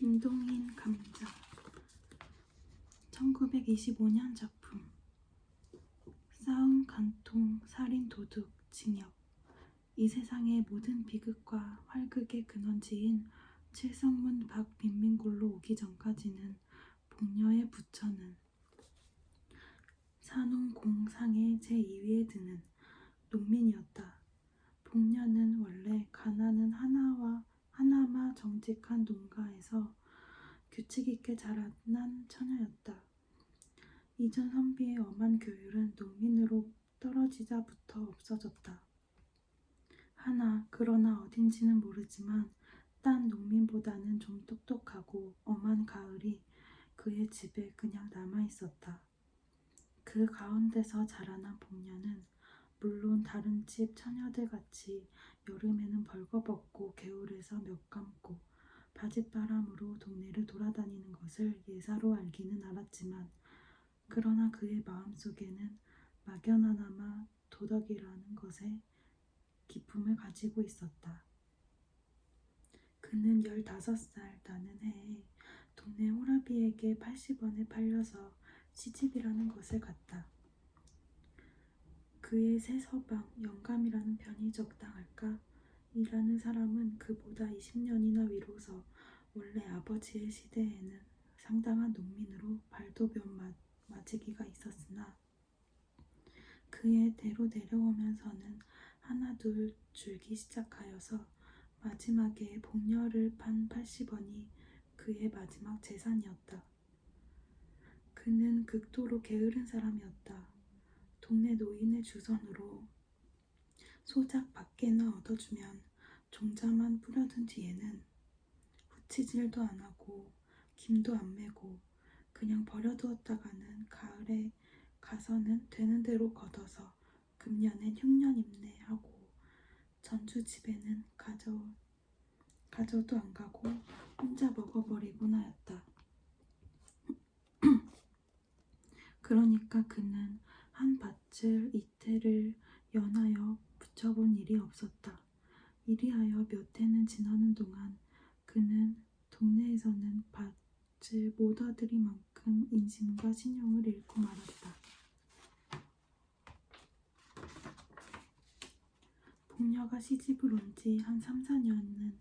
김동인 감자 1925년 작품. 싸움, 간통, 살인, 도둑, 징역. 이 세상의 모든 비극과 활극의 근원지인 칠성문 밖 빈민굴로 오기 전까지는 복녀의 부처는 산홍공상의 제2위에 드는 농민이었다. 복녀는 원래 가나는 하나마 정직한 농가에서 규칙 있게 자라난 처녀였다. 이전 선비의 엄한 교율은 농민으로 떨어지자부터 없어졌다. 그러나 어딘지는 모르지만 딴 농민보다는 좀 똑똑하고 엄한 가을이 그의 집에 그냥 남아있었다. 그 가운데서 자라난 복녀는 물론 다른 집 처녀들같이 여름에는 벌거벗고 겨울에서 몇 감고 바짓바람으로 동네를 돌아다니는 것을 예사로 알기는 알았지만 그러나 그의 마음속에는 막연하나마 도덕이라는 것에 기쁨을 가지고 있었다. 그는 15살 나는 해에 동네 호라비에게 80원에 팔려서 시집이라는 것을 갔다. 그의 새 서방 영감이라는 편이 적당할까? 이라는 사람은 그보다 20년이나 위로서 원래 아버지의 시대에는 상당한 농민으로 발도 몇 마지기가 있었으나 그의 대로 내려오면서는 하나둘 줄기 시작하여서 마지막에 복녀를 판 80원이 그의 마지막 재산이었다. 그는 극도로 게으른 사람이었다. 동네 노인의 주선으로 소작 밖에나 얻어주면 종자만 뿌려둔 뒤에는 후치질도 안 하고 김도 안 매고 그냥 버려두었다가는 가을에 가서는 되는 대로 걷어서 금년엔 흉년 입네 하고 전주 집에는 가져도 안 가고 혼자 먹어버리곤 하였다. 그러니까 그는 한 밭을 이태를 연하여 붙여본 일이 없었다. 이리하여 몇 해는 지나는 동안 그는 동네에서는 밭을 못 얻으리 만큼 인심과 신용을 잃고 말았다. 복녀가 시집을 온 지 한 3-4년은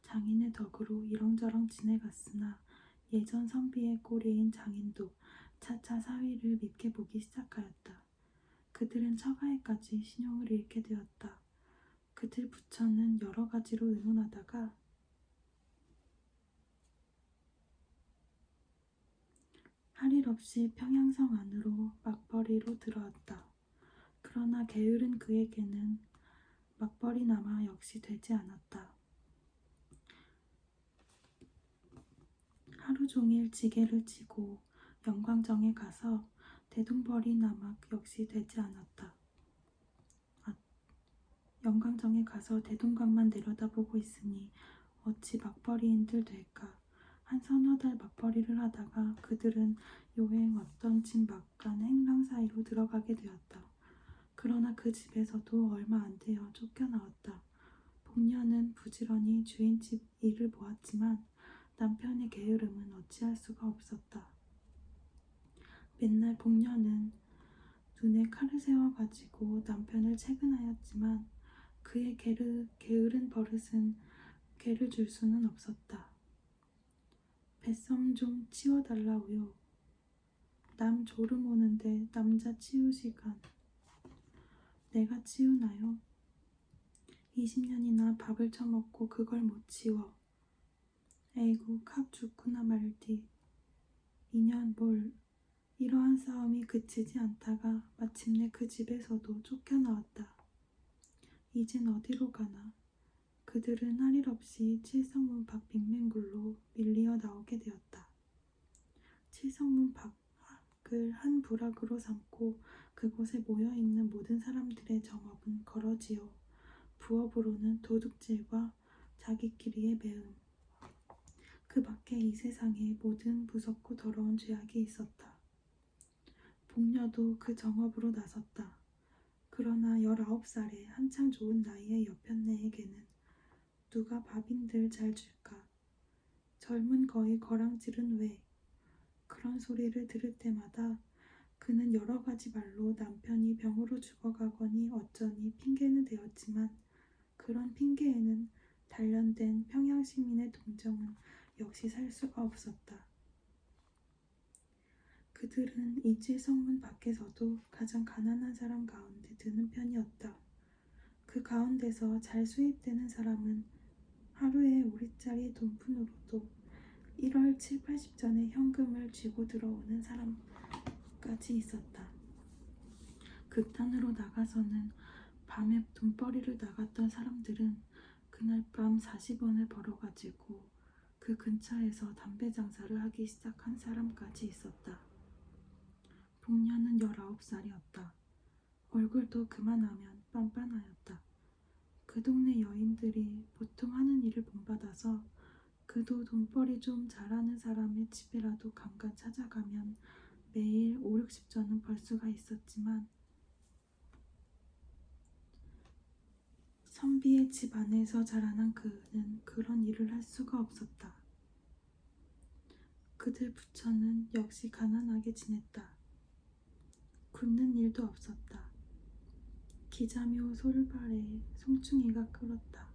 장인의 덕으로 이렁저렁 지내갔으나 예전 선비의 꼬리인 장인도 차차 사위를 밉게 보기 시작하였다. 그들은 처가에까지 신용을 잃게 되었다. 그들 부처는 여러 가지로 의논하다가 할 일 없이 평양성 안으로 맞벌이로 들어왔다. 그러나 게으른 그에게는 맞벌이나마 역시 되지 않았다. 하루 종일 지게를 치고 영광정에 가서 대동벌이나마 역시 되지 않았다. 영광정에 가서 대동강만 내려다보고 있으니 어찌 맞벌이인들 될까. 한 서너 달 맞벌이를 하다가 그들은 요행 어떤 집 막간 행랑 사이로 들어가게 되었다. 그러나 그 집에서도 얼마 안 되어 쫓겨나왔다. 복녀는 부지런히 주인집 일을 보았지만 남편의 게으름은 어찌할 수가 없었다. 맨날 복녀는 눈에 칼을 세워가지고 남편을 채근하였지만 그의 게으른 버릇은 개를 줄 수는 없었다. 뱃섬 좀 치워달라고요. 남 졸음 오는데 남자 치우 시간. 내가 치우나요? 20년이나 밥을 처먹고 그걸 못 치워. 에이구 칵 죽구나 말디. 2년 뭘. 이러한 싸움이 그치지 않다가 마침내 그 집에서도 쫓겨나왔다. 이젠 어디로 가나. 그들은 할 일 없이 칠성문 밖 빈민굴로 밀리어 나오게 되었다. 칠성문 밖을 한 부락으로 삼고 그곳에 모여있는 모든 사람들의 정업은 거러지요. 부업으로는 도둑질과 자기끼리의 매음. 그 밖에 이 세상에 모든 무섭고 더러운 죄악이 있었다. 복녀도 그 정업으로 나섰다. 그러나 19살에 한창 좋은 나이의 여편네에게는 누가 밥인들 잘 줄까? 젊은 거의 거랑질은 왜? 그런 소리를 들을 때마다 그는 여러 가지 말로 남편이 병으로 죽어가거니 어쩌니 핑계는 되었지만 그런 핑계에는 단련된 평양시민의 동정은 역시 살 수가 없었다. 그들은 이제 성문 밖에서도 가장 가난한 사람 가운데 드는 편이었다. 그 가운데서 잘 수입되는 사람은 하루에 5리짜리 돈푼으로도 1월 7, 80전에 현금을 쥐고 들어오는 사람까지 있었다. 극단으로 나가서는 밤에 돈벌이를 나갔던 사람들은 그날 밤 40원을 벌어가지고 그 근처에서 담배 장사를 하기 시작한 사람까지 있었다. 복녀는 19살이었다. 얼굴도 그만하면 빤빤하였다. 그 동네 여인들이 보통 하는 일을 본받아서 그도 돈벌이 좀 잘하는 사람의 집에라도 잠깐 찾아가면 매일 5, 60전은 벌 수가 있었지만 선비의 집 안에서 자라난 그는 그런 일을 할 수가 없었다. 그들 부처는 역시 가난하게 지냈다. 굶는 일도 없었다. 기자묘 솔발에 송충이가 끓었다.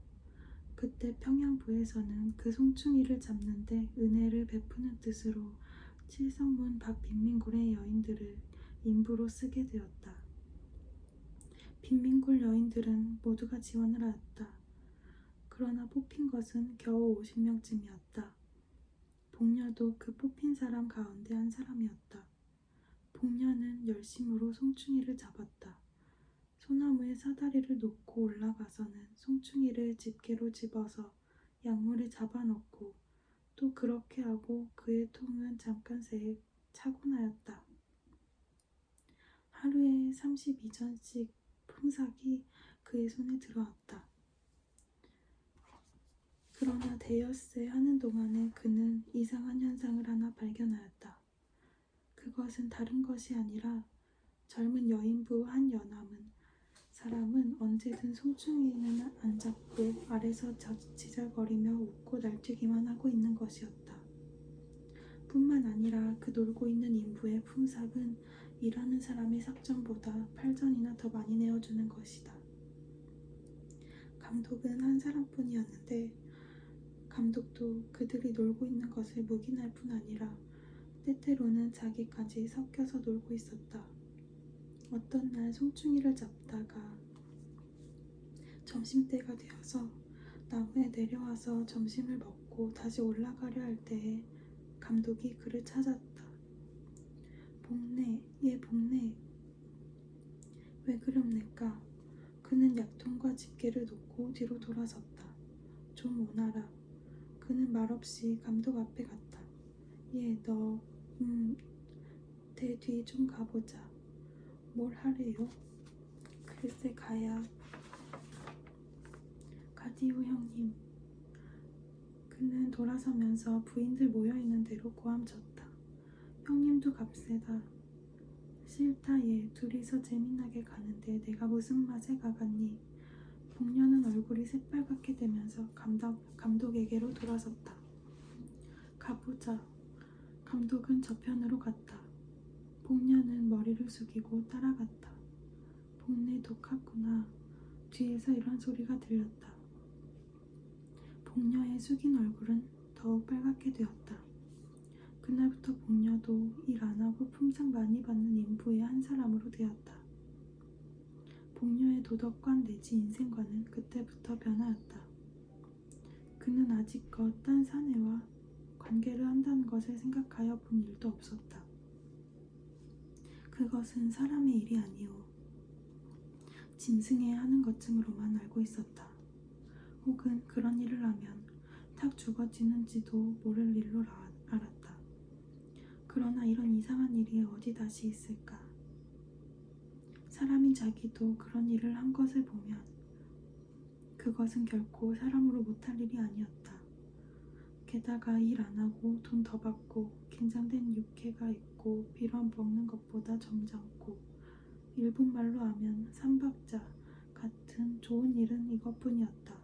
그때 평양부에서는 그 송충이를 잡는데 은혜를 베푸는 뜻으로 칠성문 밖 빈민굴의 여인들을 인부로 쓰게 되었다. 빈민굴 여인들은 모두가 지원을 하였다. 그러나 뽑힌 것은 겨우 50명쯤이었다. 복녀도 그 뽑힌 사람 가운데 한 사람이었다. 복녀는 열심으로 송충이를 잡았다. 소나무에 사다리를 놓고 올라가서는 송충이를 집게로 집어서 약물에 잡아넣고 또 그렇게 하고 그의 통은 잠깐 새에 차고나였다. 하루에 32전씩 품삯이 그의 손에 들어왔다. 그러나 대엿새 하는 동안에 그는 이상한 현상을 하나 발견하였다. 그것은 다른 것이 아니라 젊은 여인부 한 여남은 사람은 언제든 송충이는 안 잡고 아래서 지잘거리며 웃고 날뛰기만 하고 있는 것이었다. 뿐만 아니라 그 놀고 있는 인부의 품삯은 일하는 사람의 삭전보다 8전이나 더 많이 내어주는 것이다. 감독은 한 사람뿐이었는데 감독도 그들이 놀고 있는 것을 묵인할 뿐 아니라 때때로는 자기까지 섞여서 놀고 있었다. 어떤 날 송충이를 잡다가 점심때가 되어서 나무에 내려와서 점심을 먹고 다시 올라가려 할 때에 감독이 그를 찾았다. 복내, 예 복내. 왜 그럽니까? 그는 약통과 집게를 놓고 뒤로 돌아섰다. 좀 오너라. 그는 말없이 감독 앞에 갔다. 예, 너, 대 뒤 좀 가보자. 뭘 하래요? 글쎄 가야. 가디오 형님. 그는 돌아서면서 부인들 모여있는 대로 고함쳤다. 형님도 갑세다. 싫다 얘. 둘이서 재미나게 가는데 내가 무슨 맛에 가갔니? 복녀는 얼굴이 새빨갛게 되면서 감독에게로 돌아섰다. 가보자. 감독은 저편으로 갔다. 복녀는 머리를 숙이고 따라갔다. 복내 독하구나. 뒤에서 이런 소리가 들렸다. 복녀의 숙인 얼굴은 더욱 빨갛게 되었다. 그날부터 복녀도 일 안 하고 품삯 많이 받는 인부의 한 사람으로 되었다. 복녀의 도덕관 내지 인생관은 그때부터 변하였다. 그는 아직껏 딴 사내와 관계를 한다는 것을 생각하여 본 일도 없었다. 그것은 사람의 일이 아니오. 짐승에 하는 것쯤으로만 알고 있었다. 혹은 그런 일을 하면 탁 죽어지는지도 모를 일로 알았다. 그러나 이런 이상한 일이 어디 다시 있을까? 사람인 자기도 그런 일을 한 것을 보면 그것은 결코 사람으로 못할 일이 아니었다. 게다가 일 안 하고 돈 더 받고 긴장된 육회가 있고 비럼 먹는 것보다 점잖고 일본 말로 하면 삼박자 같은 좋은 일은 이것뿐이었다.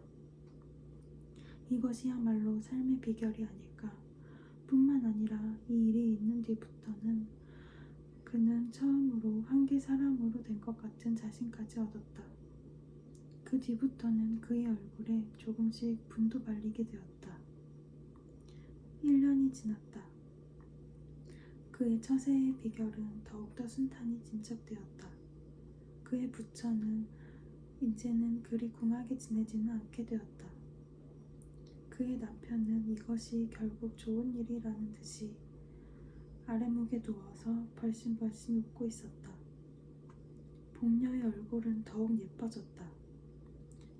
이것이야말로 삶의 비결이 아닐까. 뿐만 아니라 이 일이 있는 뒤부터는 그는 처음으로 한계 사람으로 된 것 같은 자신까지 얻었다. 그 뒤부터는 그의 얼굴에 조금씩 분도 발리게 되었다. 1년이 지났다. 그의 처세의 비결은 더욱더 순탄히 진척되었다. 그의 부처는 이제는 그리 궁하게 지내지는 않게 되었다. 그의 남편은 이것이 결국 좋은 일이라는 듯이 아래목에 누워서 벌심벌심 웃고 있었다. 복녀의 얼굴은 더욱 예뻐졌다.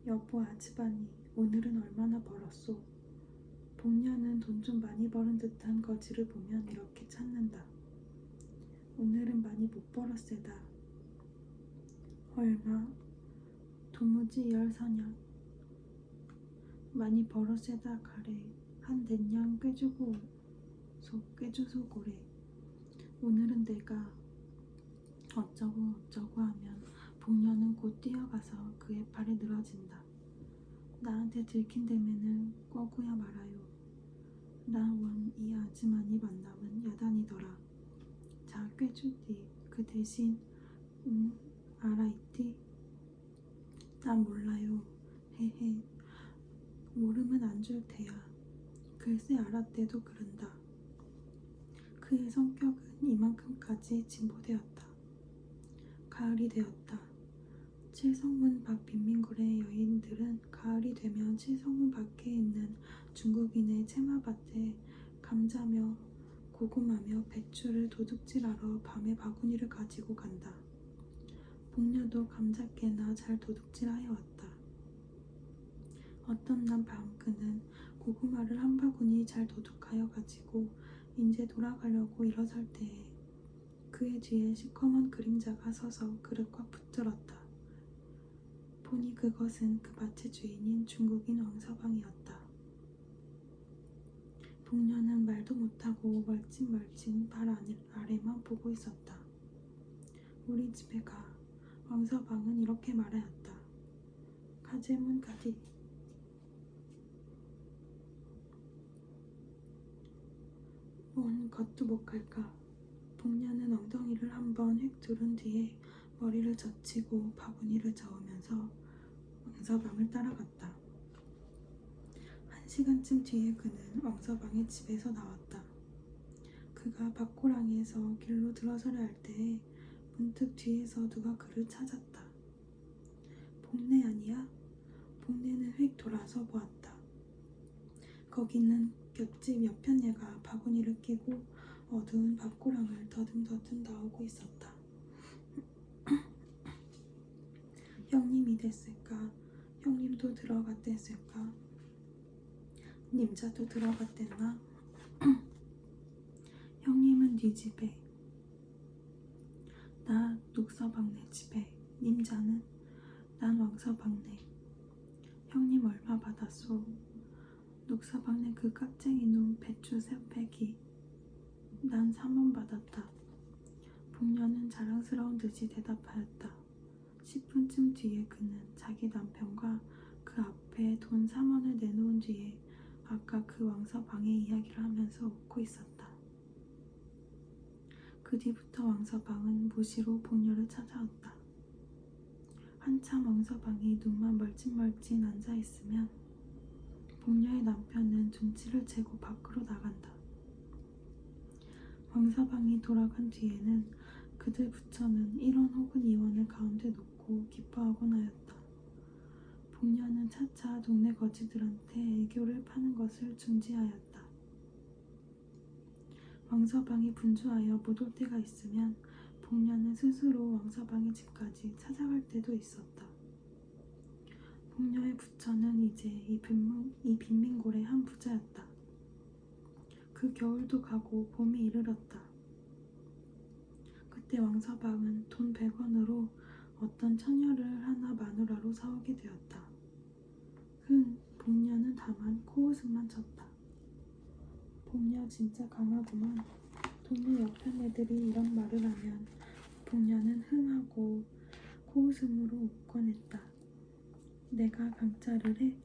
여보 아즈바니, 오늘은 얼마나 벌었소? 복녀는 돈 좀 많이 버는 듯한 거지를 보면 이렇게 찾는다. 오늘은 많이 못 벌었세다. 얼마? 도무지 열서냥. 많이 벌었세다 가래. 한 넷냥 꿰주소 고래. 오늘은 내가 어쩌고 하면 복녀는 곧 뛰어가서 그의 팔에 늘어진다. 나한테 들킨다면은 꿔구야 말아요. 나 원 이 아즈마니 만남은 야단이더라. 자 꿰주디. 그 대신 알아있디? 난 몰라요. 헤헤. 모르면 안 줄 테야. 글쎄 알았대도 그런다. 그의 성격은 이만큼까지 진보되었다. 가을이 되었다. 칠성문 밖 빈민굴의 여인들은 가을이 되면 칠성문 밖에 있는 중국인의 채마밭에 감자며 고구마며 배추를 도둑질하러 밤에 바구니를 가지고 간다. 복녀도 감자깨나 잘 도둑질하여 왔다. 어떤 날 밤 그는 고구마를 한 바구니 잘 도둑하여 가지고 인제 돌아가려고 일어설 때에 그의 뒤에 시커먼 그림자가 서서 그릇과 붙들었다. 보니 그것은 그 밭의 주인인 중국인 왕서방이었다. 복녀는 말도 못하고 멀찐멀찐 발 아래만 보고 있었다. 우리 집에 가. 왕서방은 이렇게 말하였다. 가재문 가디. 뭔 겉도 못 갈까. 복녀는 엉덩이를 한번 휙 두른 뒤에 머리를 젖히고 바구니를 저으면서 왕서방을 따라갔다. 1시간쯤 뒤에 그는 왕서방의 집에서 나왔다. 그가 밭고랑이에서 길로 들어서려 할 때에 문득 뒤에서 누가 그를 찾았다. 복내 아니야? 복내는 휙 돌아서 보았다. 거기는 옆집 여편네가 바구니를 끼고 어두운 밭고랑을 더듬더듬 나오고 있었다. 형님이 됐을까? 형님도 들어갔댔을까? 님자도 들어갔댔나? 형님은 네 집에, 나 눅서방네 집에, 님자는? 난 왕서방네. 형님 얼마 받았소? 눅서방네 그 깍쟁이 놈 배추 3팩이. 난 3원 받았다. 복녀는 자랑스러운 듯이 대답하였다. 10분쯤 뒤에 그는 자기 남편과 그 앞에 돈 3원을 내놓은 뒤에 아까 그 왕서방의 이야기를 하면서 웃고 있었다. 그 뒤부터 왕서방은 무시로 복녀를 찾아왔다. 한참 왕서방이 눈만 멀찐멀찐 앉아있으면 복녀의 남편은 눈치를 채고 밖으로 나간다. 왕서방이 돌아간 뒤에는 그들 부처는 1원 혹은 2원을 가운데 놓고 기뻐하곤 하였다. 복녀는 차차 동네 거지들한테 애교를 파는 것을 중지하였다. 왕서방이 분주하여 못 올 때가 있으면 복녀는 스스로 왕서방의 집까지 찾아갈 때도 있었다. 복녀의 부처는 이제 이 빈민골의 한 부자였다. 그 겨울도 가고 봄이 이르렀다. 그때 왕서방은 돈 100원으로 어떤 처녀를 하나 마누라로 사오게 되었다. 복녀는 다만 코웃음만 쳤다. 복녀 진짜 강하구만. 동네 옆편 애들이 이런 말을 하면 복녀는 흥하고 코웃음으로 웃곤 했다. 내가 강짜를 해?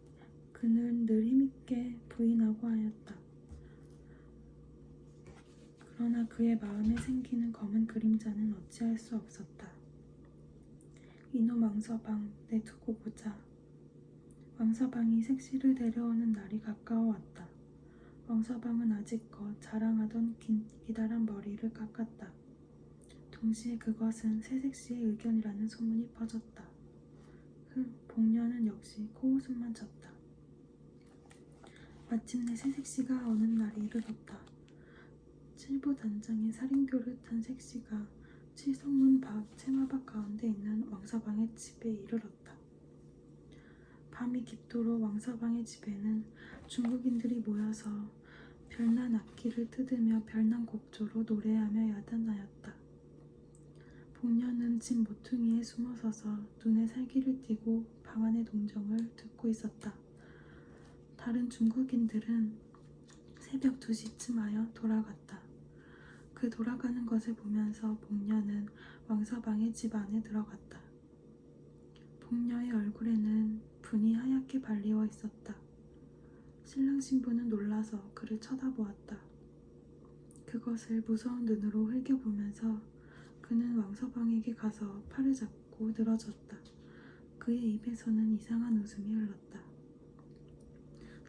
그는 늘 힘있게 부인하고 하였다. 그러나 그의 마음에 생기는 검은 그림자는 어찌할 수 없었다. 이놈 왕서방, 내두고 보자. 왕서방이 색시를 데려오는 날이 가까워왔다. 왕서방은 아직껏 자랑하던 기다란 머리를 깎았다. 동시에 그것은 새색시의 의견이라는 소문이 퍼졌다. 복녀는 역시 코웃음만 쳤다. 마침내 새색시가 오는 날이 이르렀다. 칠부 단장의 살인교를 탄 색시가 칠성문 밖 채마박 가운데 있는 왕서방의 집에 이르렀다. 밤이 깊도록 왕서방의 집에는 중국인들이 모여서 별난 악기를 뜯으며 별난 곡조로 노래하며 야단하였다. 복녀는 집 모퉁이에 숨어서서 눈에 살기를 띠고 방 안의 동정을 듣고 있었다. 다른 중국인들은 새벽 2시쯤 하여 돌아갔다. 그 돌아가는 것을 보면서 복녀는 왕서방의 집 안에 들어갔다. 복녀의 얼굴에는 분이 하얗게 발리워 있었다. 신랑 신부는 놀라서 그를 쳐다보았다. 그것을 무서운 눈으로 흘겨보면서 그는 왕서방에게 가서 팔을 잡고 늘어졌다. 그의 입에서는 이상한 웃음이 흘렀다.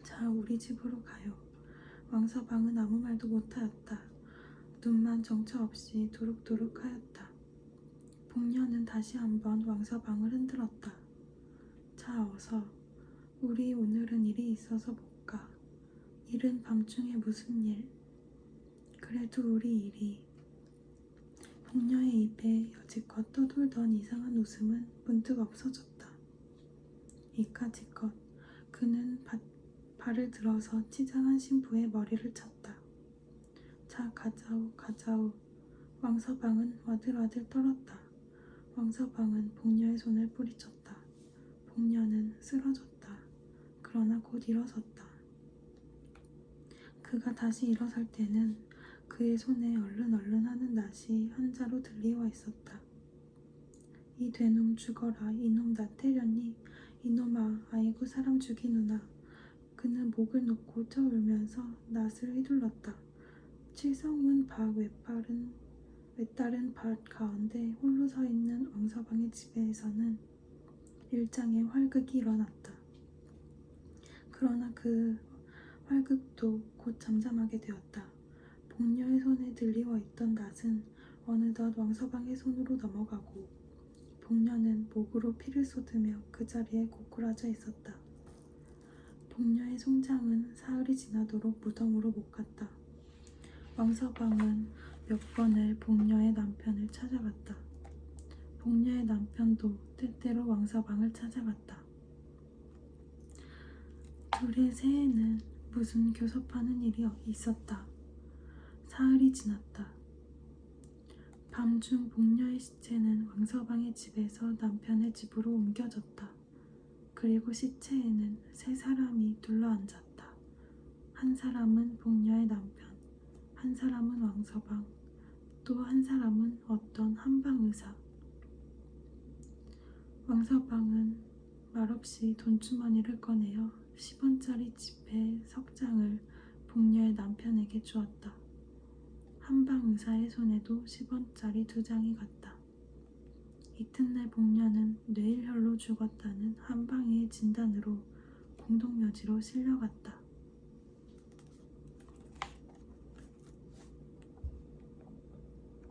자, 우리 집으로 가요. 왕서방은 아무 말도 못하였다. 눈만 정처 없이 두룩두룩 하였다. 복녀는 다시 한번 왕서방을 흔들었다. 자, 어서. 우리 오늘은 일이 있어서 못 가. 이른 밤중에 무슨 일? 그래도 우리 일이. 복녀의 입에 여지껏 떠돌던 이상한 웃음은 문득 없어졌다. 이까짓것 그는 발을 들어서 치장한 신부의 머리를 쳤다. 자, 가자오, 가자오. 왕서방은 와들와들 떨었다. 왕서방은 복녀의 손을 뿌리쳤다. 복녀는 쓰러졌다. 그러나 곧 일어섰다. 그가 다시 일어설 때는 그의 손에 얼른 하는 낯이 한자로 들리워 있었다. 이 되놈 죽어라. 이놈 나 때렸니? 이놈아, 아이고 사람 죽이누나. 그는 목을 놓고 쪄 울면서 낯을 휘둘렀다. 칠성문 밖 외따른 밭 가운데 홀로 서 있는 왕서방의 집에서는 일장의 활극이 일어났다. 그러나 그 활극도 곧 잠잠하게 되었다. 복녀의 손에 들리워 있던 낫은 어느덧 왕서방의 손으로 넘어가고 복녀는 목으로 피를 쏟으며 그 자리에 고꾸라져 있었다. 복녀의 송장은 사흘이 지나도록 무덤으로 못 갔다. 왕서방은 몇 번을 복녀의 남편을 찾아갔다. 복녀의 남편도 때때로 왕서방을 찾아갔다. 둘의 새에는 무슨 교섭하는 일이 있었다. 사흘이 지났다. 밤중 복녀의 시체는 왕서방의 집에서 남편의 집으로 옮겨졌다. 그리고 시체에는 세 사람이 둘러앉았다. 한 사람은 복녀의 남편, 한 사람은 왕서방, 또 한 사람은 어떤 한방의사. 왕서방은 말없이 돈주머니를 꺼내어 10원짜리 지폐 석장을 복녀의 남편에게 주었다. 한방의사의 손에도 10원짜리 2장이 갔다. 이튿날 복녀는 뇌일혈로 죽었다는 한방의의 진단으로 공동묘지로 실려갔다.